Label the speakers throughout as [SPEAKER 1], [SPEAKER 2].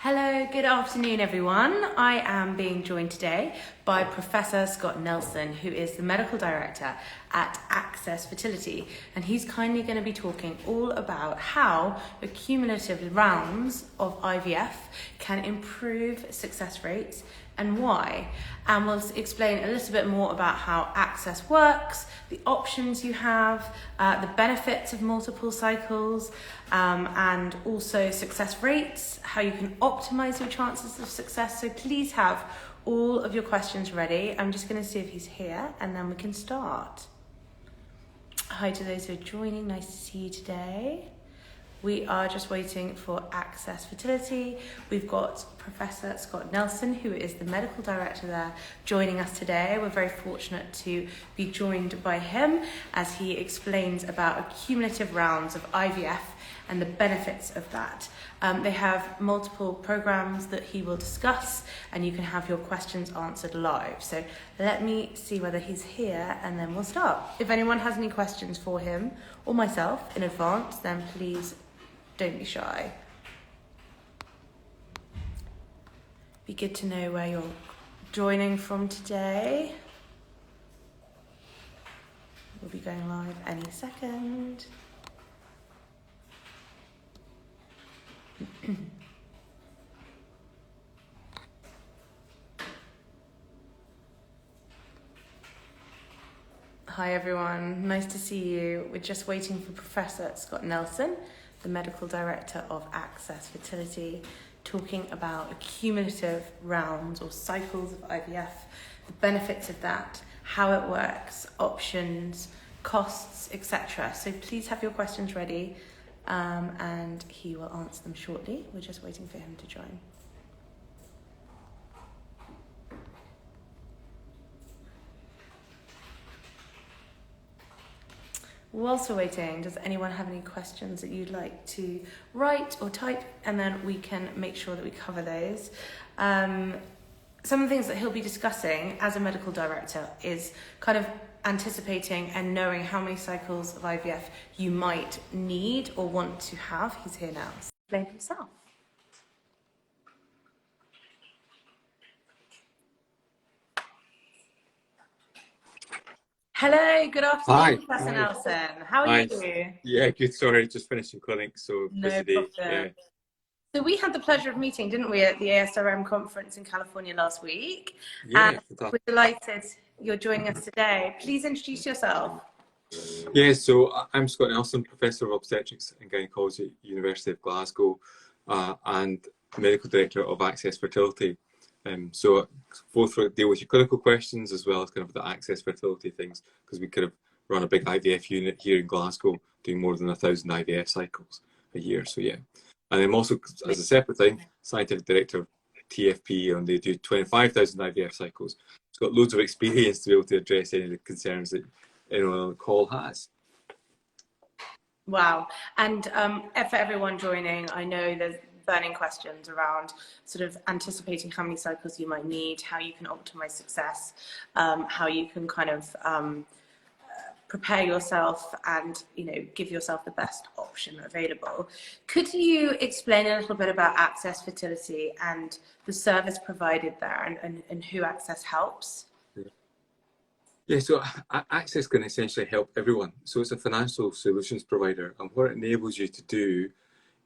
[SPEAKER 1] Hello, good afternoon everyone. I am being joined today by Professor Scott Nelson, who is the Medical Director at Access Fertility, and he's kindly going to be talking all about how accumulative rounds of IVF can improve success rates and why. And we'll explain a little bit more about how Access works, the options you have, the benefits of multiple cycles, and also success rates, how you can optimize your chances of success. So please have all of your questions ready. I'm just going to see if he's here and then we can start. Hi to those who are joining, nice to see you today. We are just waiting for Access Fertility. We've got Professor Scott Nelson, who is the medical director there, joining us today. We're very fortunate to be joined by him as he explains about accumulative rounds of IVF and the benefits of that. They have multiple programs that he will discuss, and you can have your questions answered live. So let me see whether he's here and then we'll start. If anyone has any questions for him or myself in advance, then please don't be shy. Be good to know where you're joining from today. We'll be going live any second. Hi everyone, nice to see you. We're just waiting for Professor Scott Nelson, the Medical Director of Access Fertility, talking about accumulative rounds or cycles of IVF, the benefits of that, how it works, options, costs, etc. So please have your questions ready, and he will answer them shortly. We're just waiting for him to join. Whilst we're waiting, does anyone have any questions that you'd like to write or type, and then we can make sure that we cover those. Some of the things that he'll be discussing as a medical director is kind of anticipating and knowing how many cycles of IVF you might need or want to have. He's here now. Explain himself. Hello, good afternoon,
[SPEAKER 2] Hi.
[SPEAKER 1] Professor
[SPEAKER 2] Hi.
[SPEAKER 1] Nelson. How are
[SPEAKER 2] Hi.
[SPEAKER 1] you?
[SPEAKER 2] Yeah, good. Sorry, just finishing clinic, so
[SPEAKER 1] No
[SPEAKER 2] busy day.
[SPEAKER 1] problem.
[SPEAKER 2] Yeah.
[SPEAKER 1] So we had the pleasure of meeting, didn't we, at the ASRM conference in California last week?
[SPEAKER 2] Yeah,
[SPEAKER 1] And
[SPEAKER 2] fantastic.
[SPEAKER 1] we're delighted you're joining us today. Please introduce yourself.
[SPEAKER 2] Yeah, so I'm Scott Nelson, Professor of Obstetrics and Gynecology at University of Glasgow, and Medical Director of Access Fertility. So both deal with your clinical questions as well as kind of the Access Fertility things, because we could have run a big IVF unit here in Glasgow, doing more than 1,000 IVF cycles a year. So yeah, and I'm also, as a separate thing, Scientific Director of TFP, and they do 25,000 IVF cycles. It's got loads of experience to be able to address any of the concerns that anyone on the call has.
[SPEAKER 1] Wow. And for everyone joining, I know there's burning questions around sort of anticipating how many cycles you might need, how you can optimize success, how you can kind of prepare yourself and, you know, give yourself the best option available. Could you explain a little bit about Access Fertility and the service provided there, and who Access helps?
[SPEAKER 2] Yeah, so Access can essentially help everyone. So it's a financial solutions provider, and what it enables you to do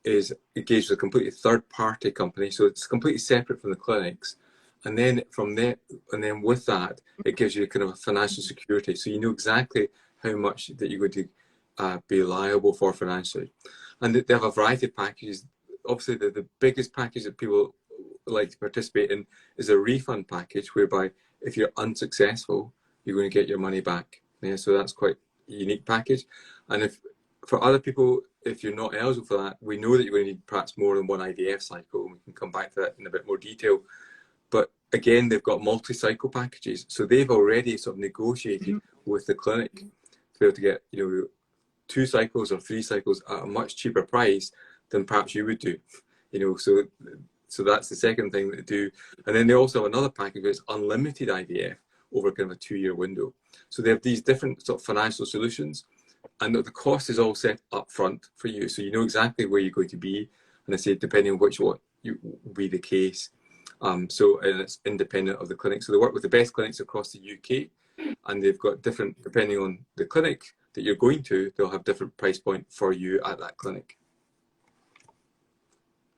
[SPEAKER 2] is engage with a completely third-party company. So it's completely separate from the clinics, and then from there, and then with that, it gives you kind of a financial security. So you know exactly how much that you're going to be liable for financially, and they have a variety of packages. Obviously, the biggest package that people like to participate in is a refund package, whereby if you're unsuccessful, you're going to get your money back. Yeah, so that's quite a unique package. And if for other people, if you're not eligible for that, we know that you're going to need perhaps more than one IVF cycle, and we can come back to that in a bit more detail. But again, they've got multi-cycle packages, so they've already sort of negotiated with the clinic to be able to get, you know, 2 cycles or 3 cycles at a much cheaper price than perhaps you would do. You know, so that's the second thing that they do. And then they also have another package that's unlimited IVF over kind of a 2-year window. So they have these different sort of financial solutions, and the cost is all set up front for you, so you know exactly where you're going to be. And I say, depending on which one be the case. So, and it's independent of the clinic. So they work with the best clinics across the UK, and they've got different, depending on the clinic that you're going to, they'll have different price point for you at that clinic.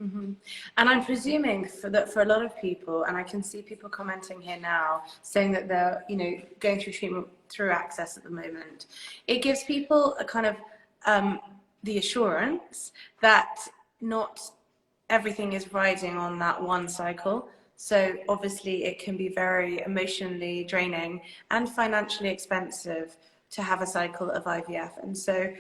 [SPEAKER 1] Mm-hmm. And I'm presuming for a lot of people, and I can see people commenting here now saying that they're, you know, going through treatment through Access at the moment. It gives people a kind of the assurance that not everything is riding on that one cycle. So obviously it can be very emotionally draining and financially expensive to have a cycle of IVF. And so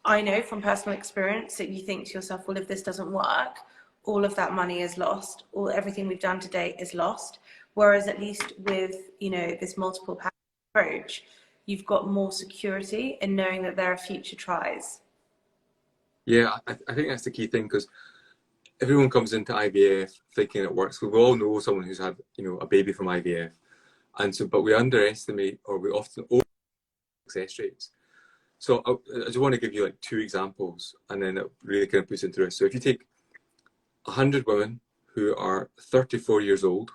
[SPEAKER 1] I know from personal experience that you think to yourself, well, if this doesn't work, all of that money is lost, everything we've done to date is lost. Whereas at least with, you know, this multiple path approach, you've got more security in knowing that there are future tries.
[SPEAKER 2] Yeah, I think that's the key thing, because everyone comes into IVF thinking it works. We all know someone who's had, you know, a baby from IVF, and so, but we underestimate, or we often over success rates. So I just want to give you like 2 examples, and then it really kind of puts into it. So if you take 100 women who are 34 years old,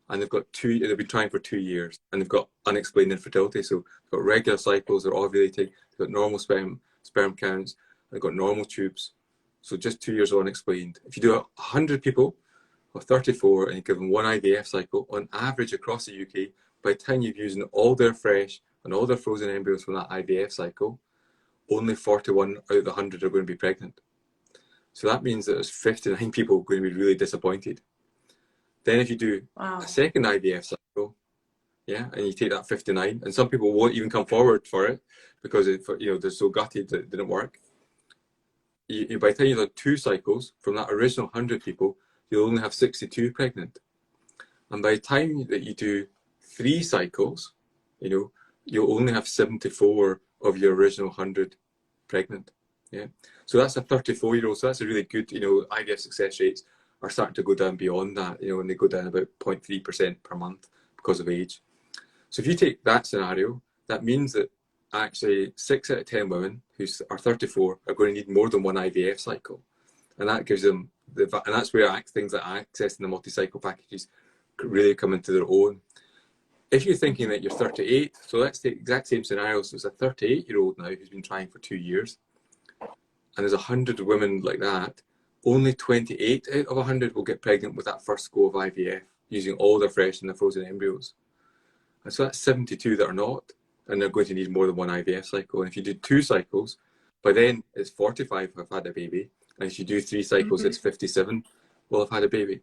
[SPEAKER 2] and they've been trying for 2 years, and they've got unexplained infertility. So they've got regular cycles, they're ovulating, they've got normal sperm counts, they've got normal tubes. So just 2 years unexplained. If you do 100 people of 34 and you give them one IVF cycle, on average across the UK, by the time you've used all their fresh and all their frozen embryos from that IVF cycle, only 41 out of the 100 are going to be pregnant. So that means that there's 59 people going to be really disappointed. Then if you do a second IVF cycle, yeah, and you take that 59, and some people won't even come forward for it because they're so gutted that it didn't work. By the time you've done 2 cycles from that original 100 people, you'll only have 62 pregnant. And by the time that you do 3 cycles, you'll only have 74 of your original 100 pregnant. Yeah. So that's a 34-year-old. So that's a really good, IVF success rates are starting to go down beyond that, and they go down about 0.3% per month because of age. So if you take that scenario, that means that actually 6 out of 10 women who are 34 are going to need more than one IVF cycle. And that gives them, and that's where things like Access and the multi-cycle packages really come into their own. If you're thinking that you're 38, so let's take the exact same scenario. So it's a 38-year-old now who's been trying for 2 years. And there's 100 women like that. Only 28 out of 100 will get pregnant with that first go of IVF using all their fresh and their frozen embryos. And so that's 72 that are not, and they're going to need more than one IVF cycle. And if you do 2 cycles, by then it's 45 who have had a baby. And if you do 3 cycles, it's 57 will have had a baby.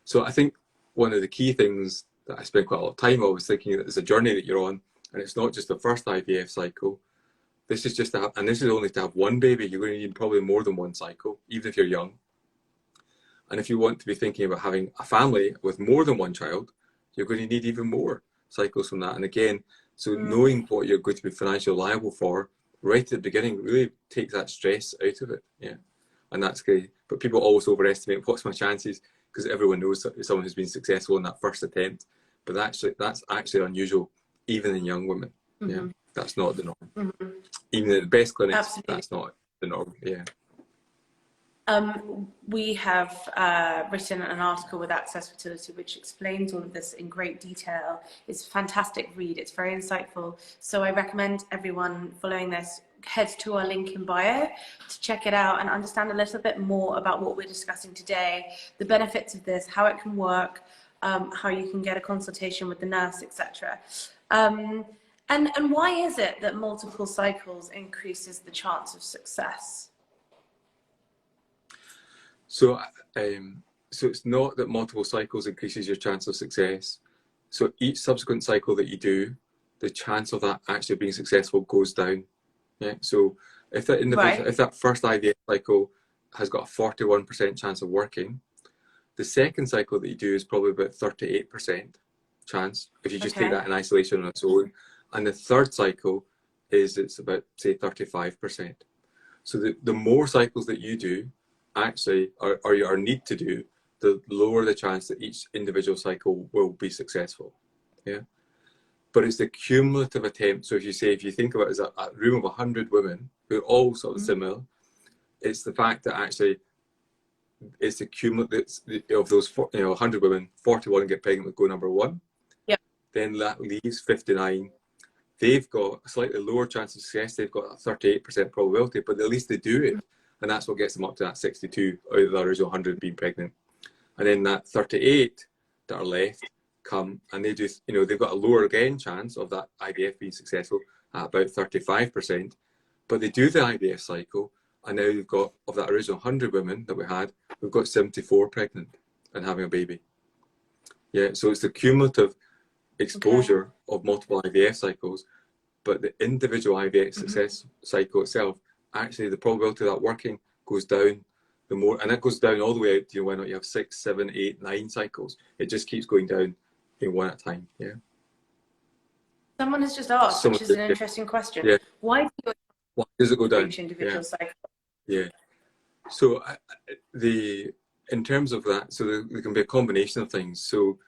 [SPEAKER 2] So I think one of the key things that I spent quite a lot of time on was thinking that there's a journey that you're on, and it's not just the first IVF cycle. This is just to have, and this is only to have one baby. You're going to need probably more than one cycle, even if you're young. And if you want to be thinking about having a family with more than one child, you're going to need even more cycles from that. And again, so knowing what you're going to be financially liable for right at the beginning really takes that stress out of it. Yeah. And that's great. But people always overestimate what's my chances, because everyone knows someone who's been successful in that first attempt. But that's actually unusual, even in young women. Yeah. That's not the norm. Even in the best clinics, absolutely, that's not the norm. Yeah.
[SPEAKER 1] We have written an article with Access Fertility which explains all of this in great detail. It's a fantastic read. It's very insightful. So I recommend everyone following this head to our link in bio to check it out and understand a little bit more about what we're discussing today, the benefits of this, how it can work, how you can get a consultation with the nurse, etc. And why is it that multiple cycles increases the chance of success?
[SPEAKER 2] So it's not that multiple cycles increases your chance of success. So each subsequent cycle that you do, the chance of that actually being successful goes down. Yeah. So if that individual, if that first IVF cycle has got a 41% chance of working, the second cycle that you do is probably about 38% chance if you just take that in isolation on its own. And the third cycle it's about, say, 35%. So the more cycles that you do, actually, or you need to do, the lower the chance that each individual cycle will be successful. Yeah. But it's the cumulative attempt. So if you think about it as a room of 100 women who are all sort of similar, it's the fact that actually it's the cumulative of those 100 women, 41 get pregnant with go number one.
[SPEAKER 1] Yeah.
[SPEAKER 2] Then that leaves 59. They've got a slightly lower chance of success. They've got a 38% probability, but at least they do it. And that's what gets them up to that 62 out of the original 100 being pregnant. And then that 38 that are left come and they do, they've got a lower again chance of that IVF being successful at about 35%. But they do the IVF cycle, and now they've got, of that original 100 women that we had, we've got 74 pregnant and having a baby. Yeah, so it's the cumulative exposure of multiple IVF cycles, but the individual IVF success cycle itself, actually the probability of that working goes down the more, and it goes down all the way out to when you have 6, 7, 8, 9 cycles. It just keeps going down one at a time. Yeah.
[SPEAKER 1] Someone has just asked, which is an interesting question.
[SPEAKER 2] Yeah.
[SPEAKER 1] Why
[SPEAKER 2] does it go down?
[SPEAKER 1] Each individual cycle.
[SPEAKER 2] Yeah. So in terms of that, so there can be a combination of things. So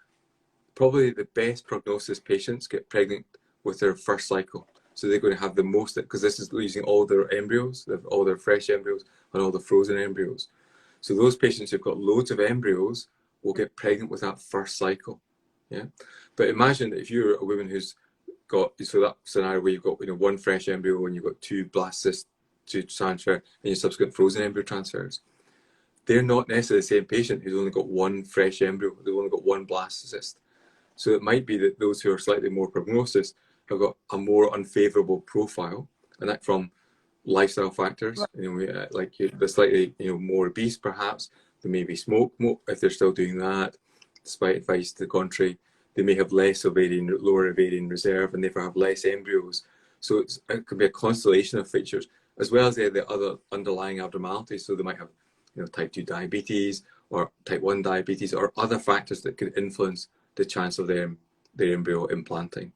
[SPEAKER 2] probably the best prognosis patients get pregnant with their first cycle. So they're going to have the most, because this is using all their embryos, all their fresh embryos and all the frozen embryos. So those patients who've got loads of embryos will get pregnant with that first cycle. Yeah. But imagine if you're a woman who's got, so that scenario where you've got one fresh embryo and you've got 2 blastocysts to transfer and your subsequent frozen embryo transfers. They're not necessarily the same patient who's only got 1 fresh embryo, they've only got 1 blastocyst. So it might be that those who are slightly more prognosis have got a more unfavourable profile, and that from lifestyle factors, like they're slightly more obese perhaps, they maybe smoke more if they're still doing that, despite advice to the contrary. They may have lower ovarian reserve, and therefore have less embryos. So it could be a constellation of features, as well as the other underlying abnormalities. So they might have type 2 diabetes or type 1 diabetes or other factors that could influence the chance of their embryo implanting,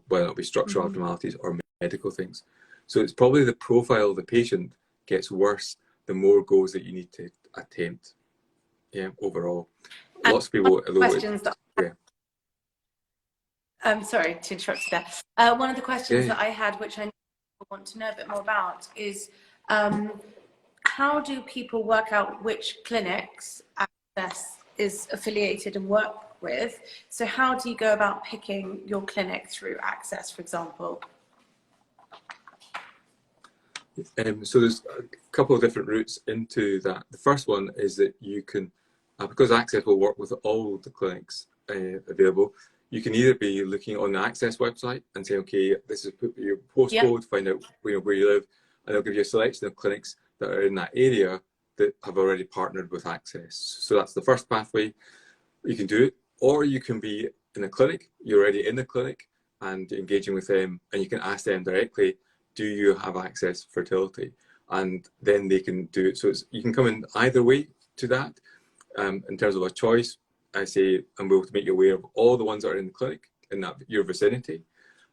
[SPEAKER 2] whether it be structural abnormalities or medical things. So it's probably the profile of the patient gets worse the more goes that you need to attempt. Yeah, overall.
[SPEAKER 1] And
[SPEAKER 2] lots of people.
[SPEAKER 1] Sorry to interrupt you there. One of the questions that I had, which I want to know a bit more about, is how do people work out which clinics Access is affiliated and work with? So how do you go about picking your clinic through Access, for example?
[SPEAKER 2] So there's a couple of different routes into that. The first one is that you can, because Access will work with all the clinics available, you can either be looking on the Access website and say, okay, this is your postcode, find out where you live, and they'll give you a selection of clinics that are in that area that have already partnered with Access. So that's the first pathway. You can do it, or you can be in a clinic, you're already in the clinic and engaging with them, and you can ask them directly, do you have Access Fertility? And then they can do it. So you can come in either way to that. In terms of a choice, I say I'm able to make you aware of all the ones that are in the clinic in your vicinity.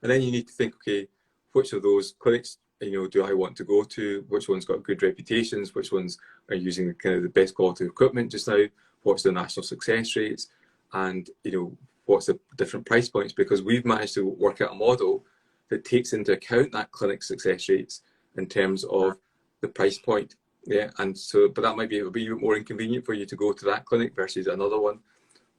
[SPEAKER 2] And then you need to think, okay, which of those clinics do I want to go to? Which ones got good reputations? Which ones are using kind of the best quality equipment just now? What's the national success rates? And what's the different price points? Because we've managed to work out a model that takes into account that clinic success rates in terms of the price point. Yeah, and so, but that might be a bit more inconvenient for you to go to that clinic versus another one.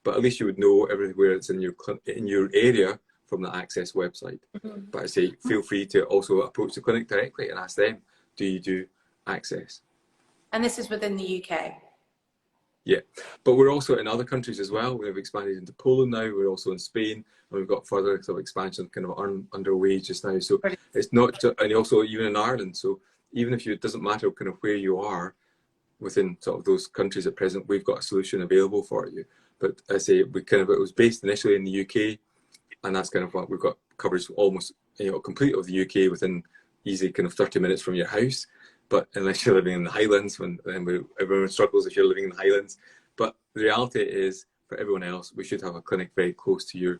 [SPEAKER 2] But at least you would know everywhere it's in your area from the Access website. But I say, feel free to also approach the clinic directly and ask them, do you do Access?
[SPEAKER 1] And this is within the UK?
[SPEAKER 2] Yeah, but we're also in other countries as well. We've expanded into Poland now. We're also in Spain, and we've got further sort of expansion kind of underway just now. So it's not, and also even in Ireland. So even if it doesn't matter kind of where you are within sort of those countries at present, we've got a solution available for you. But I say it was based initially in the UK, and that's kind of what we've got coverage almost complete of the UK within easy kind of 30 minutes from your house. But unless you're living in the Highlands, everyone struggles if you're living in the Highlands. But the reality is, for everyone else, we should have a clinic very close to your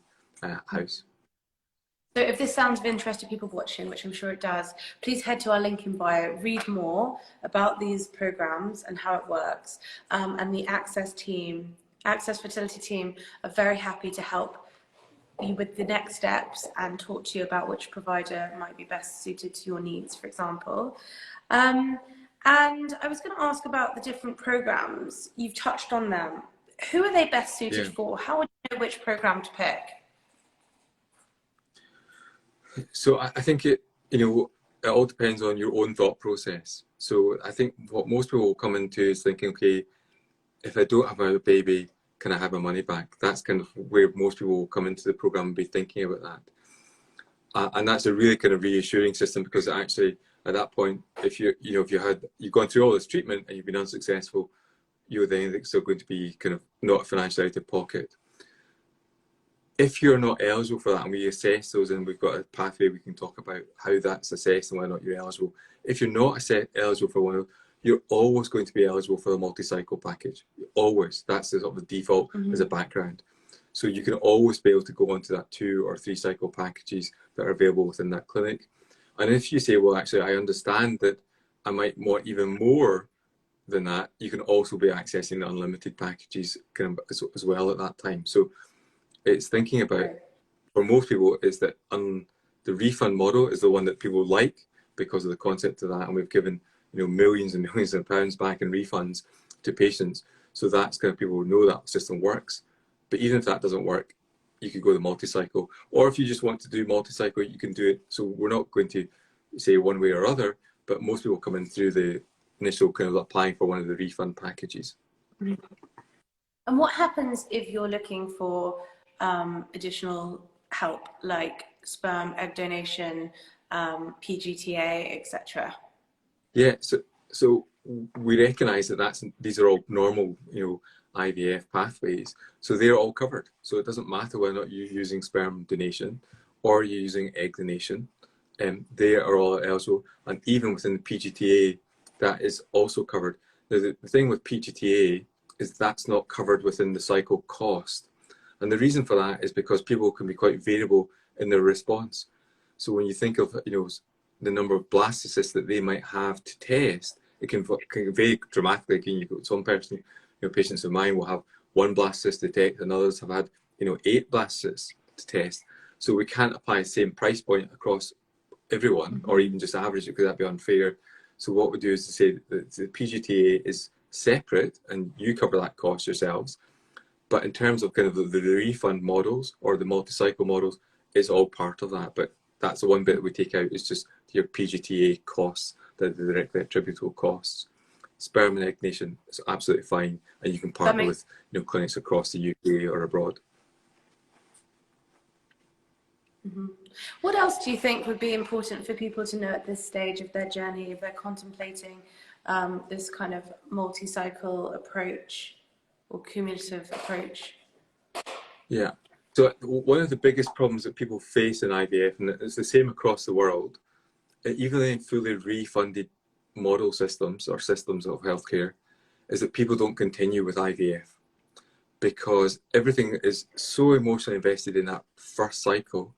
[SPEAKER 2] house.
[SPEAKER 1] So if this sounds of interest to people watching, which I'm sure it does, please head to our link in bio, read more about these programs and how it works. And the Access Fertility team are very happy to help you with the next steps and talk to you about which provider might be best suited to your needs, for example. And I was going to ask about the different programs. You've touched on them. Who are they best suited
[SPEAKER 2] Yeah.
[SPEAKER 1] for? How would you know which program to pick?
[SPEAKER 2] So I think it all depends on your own thought process. So I think what most people will come into is thinking, okay, if I don't have a baby, can I have my money back? That's kind of where most people will come into the program and be thinking about that. And that's a really kind of reassuring system, because actually at that point, if you've gone through all this treatment and you've been unsuccessful, you're then still going to be kind of not financially out of pocket. If you're not eligible for that, and we assess those, and we've got a pathway we can talk about how that's assessed and whether or not you're eligible. If you're not eligible for one, you're always going to be eligible for the multi-cycle package. Always. That's the sort of the default as a background. So you can always be able to go onto that 2 or 3 cycle packages that are available within that clinic. And if you say, well, actually, I understand that I might want even more than that, you can also be accessing the unlimited packages kind of as well at that time. So it's thinking about, for most people, is that the refund model is the one that people like because of the concept of that. And we've given millions and millions of pounds back in refunds to patients. So that's kind of, people know that system works. But even if that doesn't work, you could go the multi-cycle. Or if you just want to do multi-cycle, you can do it. So we're not going to say one way or other, but most people come in through the initial kind of applying for one of the refund packages.
[SPEAKER 1] And what happens if you're looking for additional help, like sperm, egg donation, PGTA, etc.?
[SPEAKER 2] Yeah, so we recognise that these are all normal, IVF pathways. So they're all covered. So it doesn't matter whether or not you're using sperm donation or you're using egg donation. They are all eligible, and even within the PGTA, that is also covered. Now, the thing with PGTA is that's not covered within the cycle cost, and the reason for that is because people can be quite variable in their response. So when you think of the number of blastocysts that they might have to test, it can vary dramatically. Again, you've got some patients of mine will have 1 blastocyst to detect, and others have had 8 blastocysts to test. So we can't apply the same price point across everyone, or even just average it, because that'd be unfair. So what we do is to say that the PGTA is separate and you cover that cost yourselves. But in terms of kind of the refund models or the multi-cycle models, it's all part of that. But that's the one bit that we take out, is just your PGTA costs, the directly attributable costs. Sperm and egg donation is absolutely fine, and you can partner with clinics across the UK or abroad.
[SPEAKER 1] What else do you think would be important for people to know at this stage of their journey if they're contemplating this kind of multi-cycle approach or cumulative approach?
[SPEAKER 2] Yeah. So one of the biggest problems that people face in IVF, and it's the same across the world, even in fully refunded model systems or systems of healthcare, is that people don't continue with IVF because everything is so emotionally invested in that first cycle,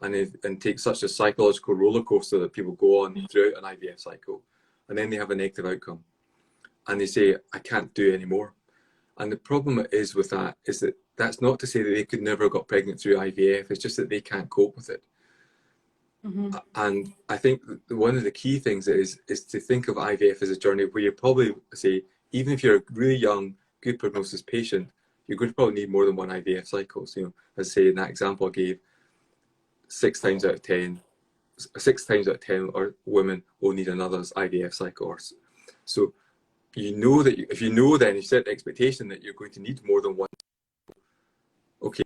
[SPEAKER 2] and takes such a psychological roller coaster that people go on throughout an IVF cycle, and then they have a negative outcome and they say, I can't do any more. And the problem is with that is that that's not to say that they could never have got pregnant through IVF, it's just that they can't cope with it. And I think one of the key things is to think of IVF as a journey where you probably say, even if you're a really young, good prognosis patient, you're going to probably need more than 1 IVF cycle. So, as I say in that example I gave, 6 times out of 10 or women will need another IVF cycle. So that if then you set the expectation that you're going to need more than 1. Okay,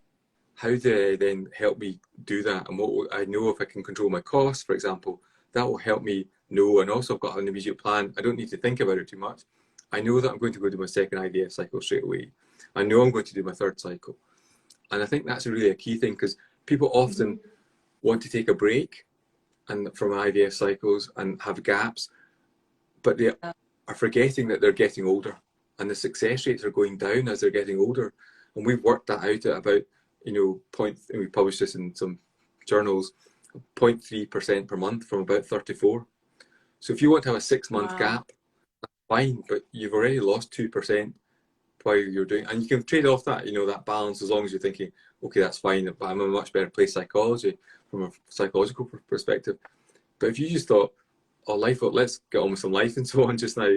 [SPEAKER 2] how do I then help me do that? And what I know, if I can control my costs, for example, that will help me know. And also I've got an immediate plan. I don't need to think about it too much. I know that I'm going to go do my 2nd IVF cycle straight away. I know I'm going to do my 3rd cycle. And I think that's really a key thing, because people often want to take a break from IVF cycles and have gaps, but they are forgetting that they're getting older, and the success rates are going down as they're getting older. And we've worked that out at about, and we published this in some journals, 0.3% per month from about 34. So if you want to have a 6-month gap, that's fine, but you've already lost 2% while you're doing, and you can trade off that, that balance, as long as you're thinking, okay, that's fine, but I'm in a much better place from a psychological perspective. But if you just thought, oh, life, well, let's get on with some life and so on just now,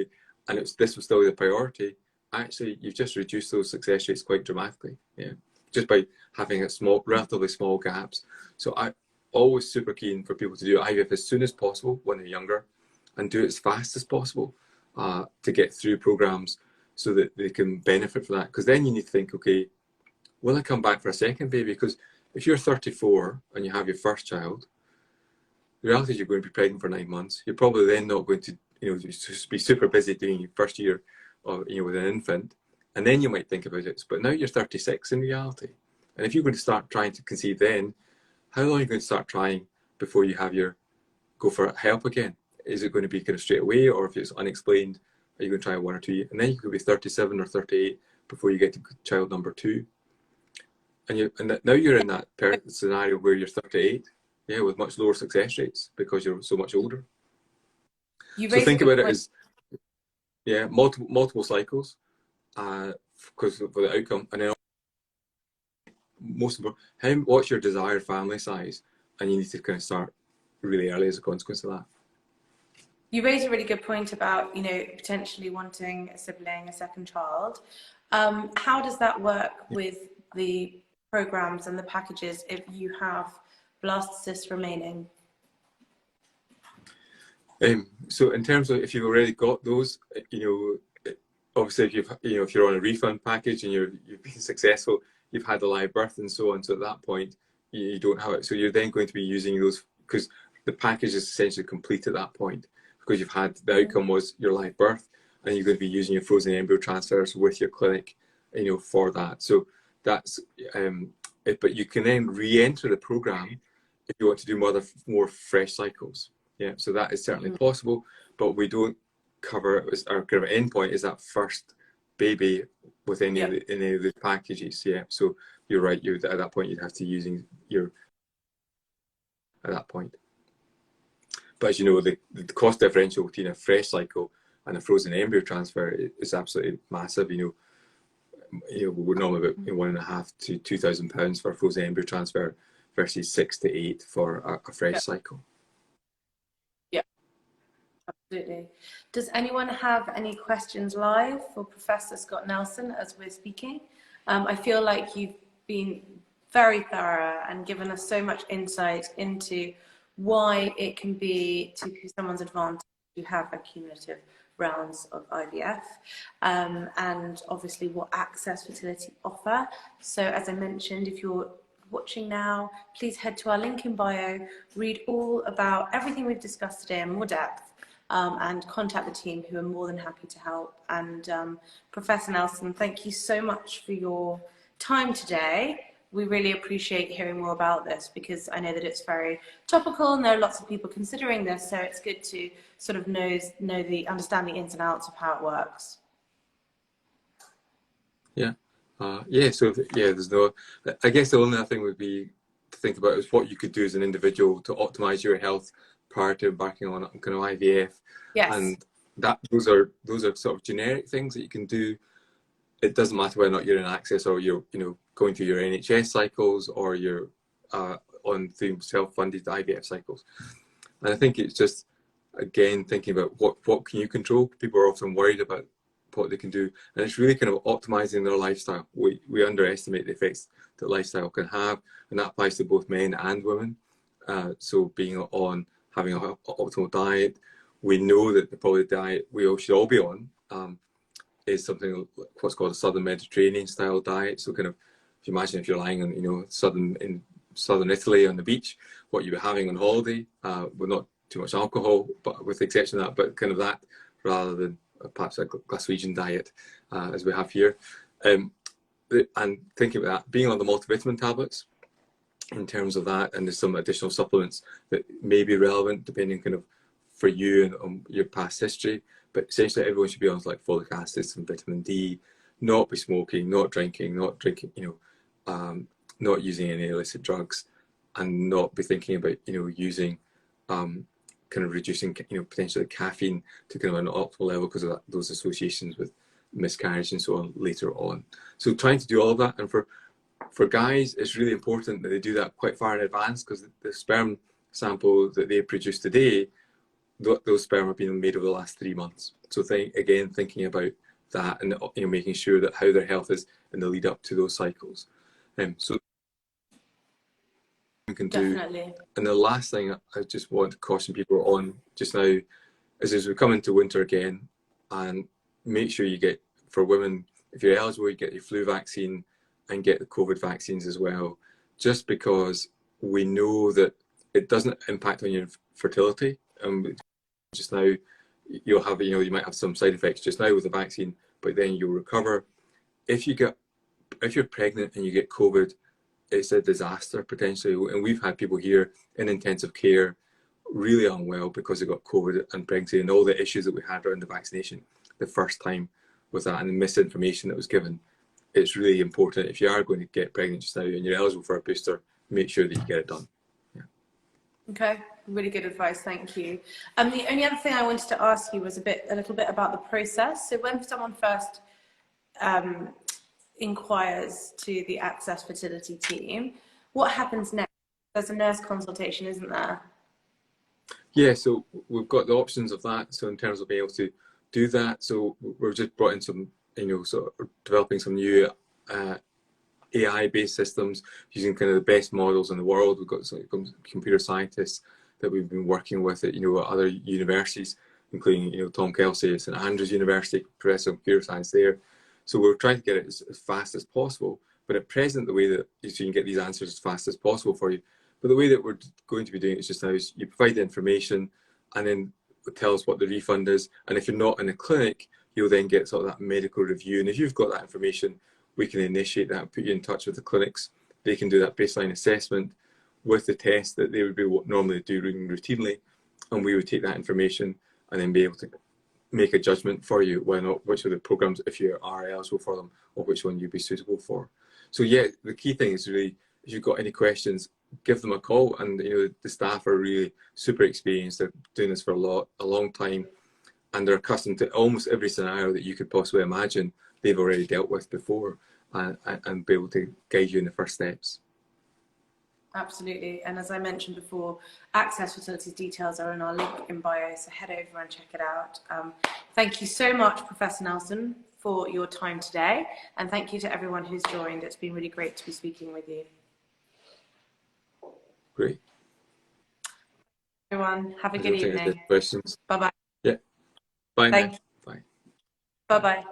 [SPEAKER 2] and this was still the priority, actually, you've just reduced those success rates quite dramatically. Yeah, just by having a relatively small gaps. So I always super keen for people to do IVF as soon as possible when they're younger, and do it as fast as possible to get through programs so that they can benefit from that. Because then you need to think, okay, will I come back for a second baby? Because if you're 34 and you have your first child, the reality is you're going to be pregnant for 9 months. You're probably then not going to, just be super busy doing your first year, or with an infant, and then you might think about it. But now you're 36 in reality, and if you're going to start trying to conceive, then how long are you going to start trying before you have your go for help again? Is it going to be kind of straight away, or if it's unexplained, are you going to try 1 or 2 years? And then you could be 37 or 38 before you get to child number 2. And now you're in that scenario where you're 38, yeah, with much lower success rates because you're so much older. So think about it as, yeah, multiple cycles, because for the outcome, and then most important, what's your desired family size, and you need to kind of start really early as a consequence of that.
[SPEAKER 1] You raised a really good point about, potentially wanting a sibling, a second child. How does that work with the programs and the packages if you have blastocysts remaining?
[SPEAKER 2] So in terms of if you've already got those, obviously if you're on a refund package and you've been successful, you've had a live birth and so on. So at that point, you don't have it. So you're then going to be using those because the package is essentially complete at that point, because you've had the outcome was your live birth, and you're going to be using your frozen embryo transfers with your clinic, for that. So that's but you can then re-enter the program if you want to do more fresh cycles. Yeah, so that is certainly possible, but we don't cover it as our kind of endpoint is that first baby with any of the packages. Yeah, so you're right. At that point you'd have to using your at that point. But as you know, the cost differential between a fresh cycle and a frozen embryo transfer is absolutely massive. We're normally about £1,500 to £2,000 for a frozen embryo transfer versus 6 to 8 for a fresh cycle.
[SPEAKER 1] Yeah, absolutely. Does anyone have any questions live for Professor Scott Nelson as we're speaking? I feel like you've been very thorough and given us so much insight into why it can be to someone's advantage to have accumulative rounds of IVF, and obviously what Access Fertility offer. So as I mentioned, if you're watching now, please head to our link in bio, read all about everything we've discussed today in more depth, and contact the team who are more than happy to help. And Professor Nelson, thank you so much for your time today. We really appreciate hearing more about this because I know that it's very topical and there are lots of people considering this, so it's good to sort of understand the ins and outs of how it works.
[SPEAKER 2] Yeah. There's no, I guess the only other thing would be to think about is what you could do as an individual to optimize your health prior to embarking on kind of IVF.
[SPEAKER 1] Yes.
[SPEAKER 2] And those are sort of generic things that you can do. It doesn't matter whether or not you're in Access or you're going through your NHS cycles or you're on through self-funded IVF cycles. And I think it's just again thinking about what can you control. People are often worried about what they can do, and it's really kind of optimizing their lifestyle. We underestimate the effects that lifestyle can have, and that applies to both men and women. So being on having an optimal diet, we know that probably the diet we all should all be on is something what's called a southern Mediterranean style diet. So kind of if you imagine if you're lying on southern Italy on the beach, what you were having on holiday, with not too much alcohol, but with the exception of that, but kind of that rather than perhaps a Glaswegian diet as we have here. And thinking about that, being on the multivitamin tablets in terms of that, and there's some additional supplements that may be relevant depending kind of for you and on your past history. But essentially everyone should be on like folic acid and vitamin D, not be smoking, not drinking, not using any illicit drugs, and not be thinking about using kind of reducing potentially caffeine to kind of an optimal level because of those associations with miscarriage and so on later on. So trying to do all of that, and for guys it's really important that they do that quite far in advance, because the sperm sample that they produce today those sperm have been made over the last 3 months. So thinking about that, and making sure that how their health is in the lead up to those cycles. So we can do.
[SPEAKER 1] Definitely.
[SPEAKER 2] And the last thing I just want to caution people on just now is as we come into winter again, and make sure you get, for women, if you're eligible, you get your flu vaccine and get the COVID vaccines as well, just because we know that it doesn't impact on your fertility. Just now, you'll have, you might have some side effects just now with the vaccine, but then you'll recover. If you're pregnant and you get COVID, it's a disaster potentially. And we've had people here in intensive care really unwell because they got COVID and pregnancy, and all the issues that we had around the vaccination the first time with that, and the misinformation that was given. It's really important, if you are going to get pregnant just now and you're eligible for a booster, make sure that you get it done. Yeah.
[SPEAKER 1] Okay, really good advice, thank you. The only other thing I wanted to ask you was a little bit about the process. So when someone first inquires to the Access Fertility team, what happens next? There's a nurse consultation, isn't there?
[SPEAKER 2] Yeah, so we've got the options of that. So in terms of being able to do that, so we've just brought in some, sort of developing some new AI-based systems using kind of the best models in the world. We've got some computer scientists that we've been working with at, other universities, including, Tom Kelsey at St Andrews University, Professor of Computer Science there. So we're trying to get it as fast as possible. But at present, the way that you can get these answers as fast as possible for you, but the way that we're going to be doing it just now is you provide the information and then tell us what the refund is. And if you're not in a clinic, you'll then get sort of that medical review. And if you've got that information, we can initiate that and put you in touch with the clinics. They can do that baseline assessment with the test that they would be normally doing routinely. And we would take that information and then be able to make a judgment for you which of the programs, if you are eligible for them, or which one you'd be suitable for. So yeah, the key thing is really, if you've got any questions, give them a call. And the staff are really super experienced. They're doing this for a long time, and they're accustomed to almost every scenario that you could possibly imagine. They've already dealt with before, and be able to guide you in the first steps.
[SPEAKER 1] Absolutely. And as I mentioned before, Access Fertility's details are in our link in bio, so head over and check it out. Thank you so much, Professor Nelson, for your time today. And thank you to everyone who's joined. It's been really great to be speaking with you.
[SPEAKER 2] Great.
[SPEAKER 1] Everyone, have a good evening.
[SPEAKER 2] Questions?
[SPEAKER 1] Bye-bye.
[SPEAKER 2] Yeah. Bye now.
[SPEAKER 1] Thank you.
[SPEAKER 2] Bye.
[SPEAKER 1] Bye-bye.